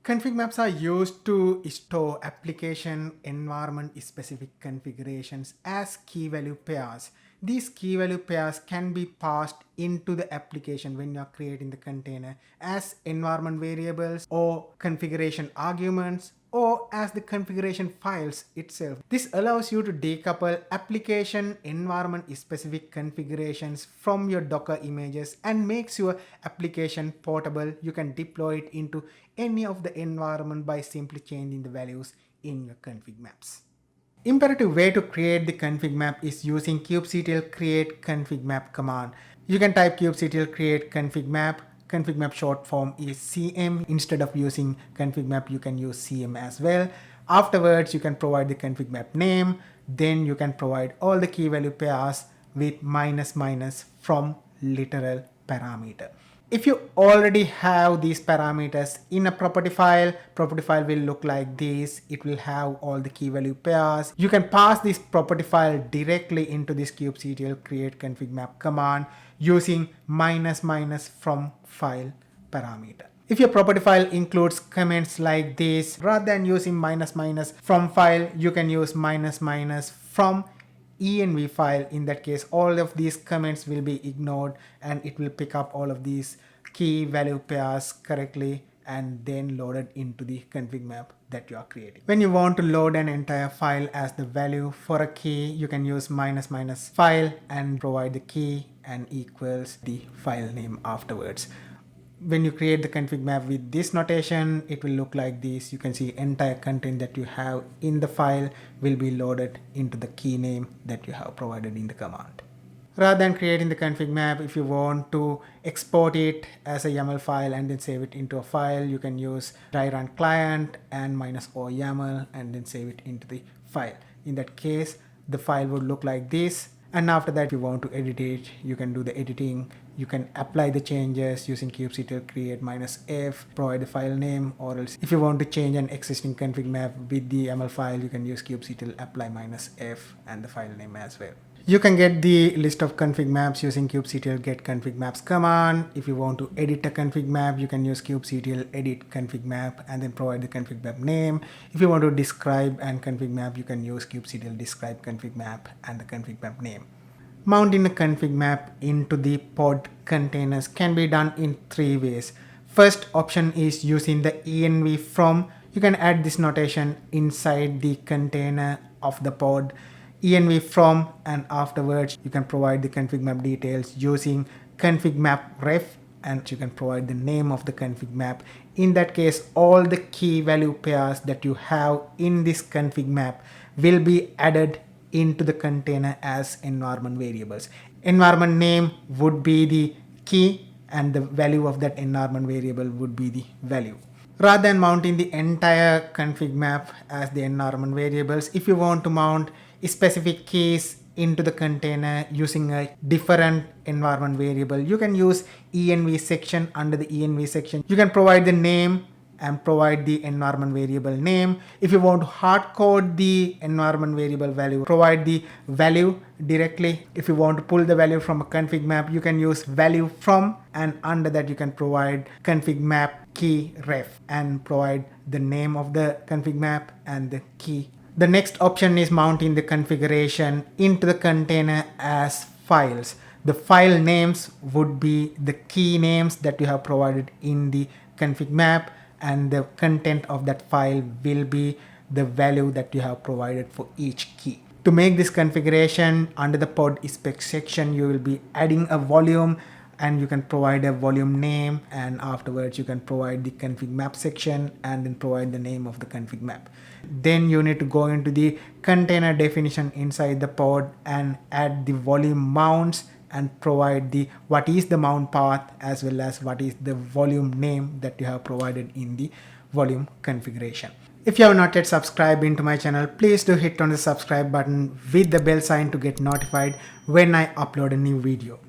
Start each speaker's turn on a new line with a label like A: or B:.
A: Config maps are used to store application environment specific configurations as key value pairs. These key value pairs can be passed into the application when you are creating the container as environment variables or configuration arguments or as the configuration files itself. This allows you to decouple application environment specific configurations from your Docker images and makes your application portable. You can deploy it into any of the environment by simply changing the values in your config maps. Imperative way to create the config map is using kubectl create config map command. You can type kubectl create config map. Config map short form is CM. Instead of using config map, you can use CM as well. Afterwards, you can provide the config map name. Then you can provide all the key value pairs with -- from literal parameter. If you already have these parameters in a property file will look like this. It will have all the key value pairs. You can pass this property file directly into this kubectl create config map command using -- from file parameter. If your property file includes comments like this, rather than using -- from file, you can use -- from env file. In that case, all of these comments will be ignored and it will pick up all of these key value pairs correctly and then loaded into the config map that you are creating. When you want to load an entire file as the value for a key, you can use -- file and provide the key and equals the file name afterwards. When you create the config map with this notation, it will look like this. You can see entire content that you have in the file will be loaded into the key name that you have provided in the command. Rather than creating the config map, if you want to export it as a YAML file and then save it into a file, you can use try run client and -o YAML and then save it into the file. In that case, the file would look like this. And after that, if you want to edit it, you can do the editing. You can apply the changes using kubectl create -f, provide the file name, or else if you want to change an existing config map with the YAML file, you can use kubectl apply -f and the file name as well. You can get the list of config maps using kubectl get config maps command. If you want to edit a config map, you can use kubectl edit config map and then provide the config map name. If you want to describe an config map, you can use kubectl describe config map and the config map name. Mounting a config map into the pod containers can be done in 3 ways. First option is using the env from. You can add this notation inside the container of the pod. Env from, and afterwards you can provide the config map details using config map ref, and you can provide the name of the config map. In that case, all the key value pairs that you have in this config map will be added into the container as environment variables. Environment name would be the key and the value of that environment variable would be the value. Rather than mounting the entire config map as the environment variables, if you want to mount specific keys into the container using a different environment variable, you can use env section. Under the env section, you can provide the name and provide the environment variable name. If you want to hard code the environment variable value, provide the value directly. If you want to pull the value from a config map, you can use value from, and under that you can provide config map key ref and provide the name of the config map and the key. The next option is mounting the configuration into the container as files. The file names would be the key names that you have provided in the config map, and the content of that file will be the value that you have provided for each key. To make this configuration, under the pod spec section, you will be adding a volume and you can provide a volume name, and afterwards you can provide the config map section and then provide the name of the config map. Then you need to go into the container definition inside the pod and add the volume mounts and provide the what is the mount path as well as what is the volume name that you have provided in the volume configuration. If you have not yet subscribed into my channel, please do hit on the subscribe button with the bell sign to get notified when I upload a new video.